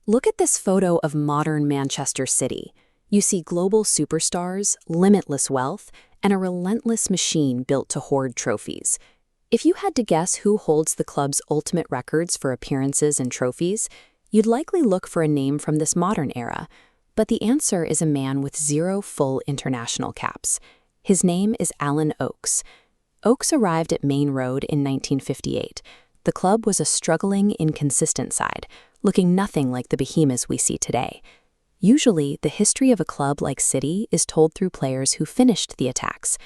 Look at this photo of modern Manchester City. You see global superstars, limitless wealth, and a relentless machine built to hoard trophies. If you had to guess who holds the club's ultimate records for appearances and trophies, you'd likely look for a name from this modern era. But the answer is a man with 0 full international caps. His name is Alan Oakes. Oakes arrived at Main Road in 1958. The club was a struggling, inconsistent side, looking nothing like the behemoths we see today. Usually, the history of a club like City is told through players who finished the attacks.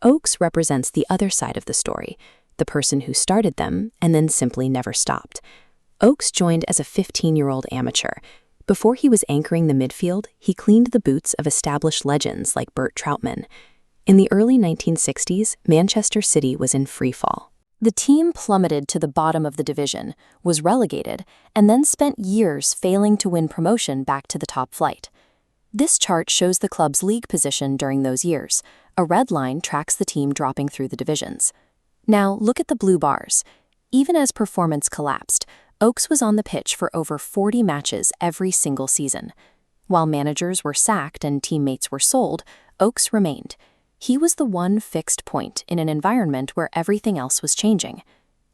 Oakes represents the other side of the story, the person who started them and then simply never stopped. Oakes joined as a 15-year-old amateur. Before he was anchoring the midfield, he cleaned the boots of established legends like Bert Trautmann. In the early 1960s, Manchester City was in freefall. The team plummeted to the bottom of the division, was relegated, and then spent years failing to win promotion back to the top flight. This chart shows the club's league position during those years. A red line tracks the team dropping through the divisions. Now, look at the blue bars. Even as performance collapsed, Oakes was on the pitch for over 40 matches every single season. While managers were sacked and teammates were sold, Oakes remained. He was the one fixed point in an environment where everything else was changing.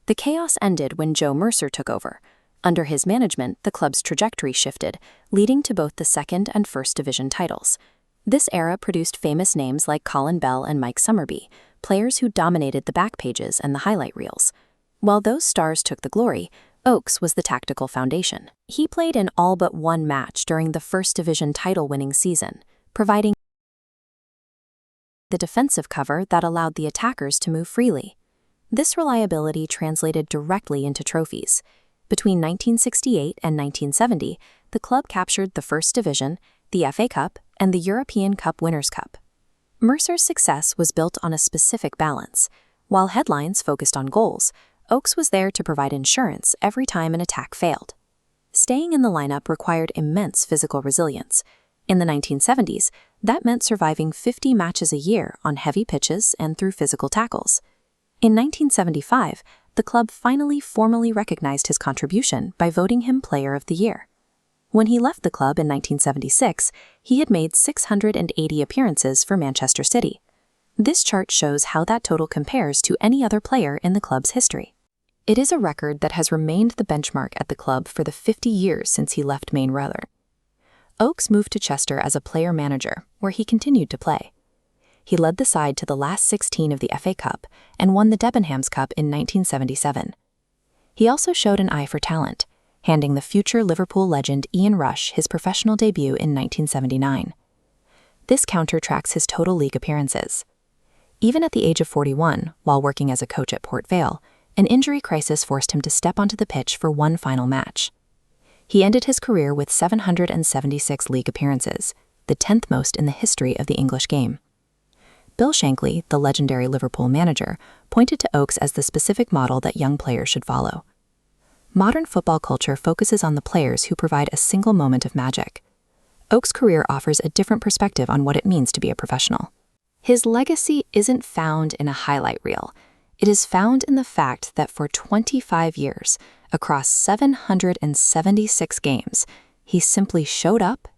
The chaos ended when Joe Mercer took over. Under his management, the club's trajectory shifted, leading to both the second and first division titles. This era produced famous names like Colin Bell and Mike Summerby, players who dominated the back pages and the highlight reels. While those stars took the glory, Oakes was the tactical foundation. He played in all but one match during the first division title-winning season, providing the defensive cover that allowed the attackers to move freely. This reliability translated directly into trophies. Between 1968 and 1970, the club captured the First Division, the FA Cup, and the European Cup Winners' Cup. Mercer's success was built on a specific balance. While headlines focused on goals, Oakes was there to provide insurance every time an attack failed. Staying in the lineup required immense physical resilience. In the 1970s, that meant surviving 50 matches a year on heavy pitches and through physical tackles. In 1975, the club finally formally recognized his contribution by voting him Player of the Year. When he left the club in 1976, he had made 680 appearances for Manchester City. This chart shows how that total compares to any other player in the club's history. It is a record that has remained the benchmark at the club for the 50 years since he left Main Road. Oakes moved to Chester as a player-manager, where he continued to play. He led the side to the last 16 of the FA Cup and won the Debenhams Cup in 1977. He also showed an eye for talent, handing the future Liverpool legend Ian Rush his professional debut in 1979. This counter tracks his total league appearances. Even at the age of 41, while working as a coach at Port Vale, an injury crisis forced him to step onto the pitch for one final match. He ended his career with 776 league appearances, the 10th most in the history of the English game. Bill Shankly, the legendary Liverpool manager, pointed to Oakes as the specific model that young players should follow. Modern football culture focuses on the players who provide a single moment of magic. Oakes' career offers a different perspective on what it means to be a professional. His legacy isn't found in a highlight reel. It is found in the fact that for 25 years, across 776 games, he simply showed up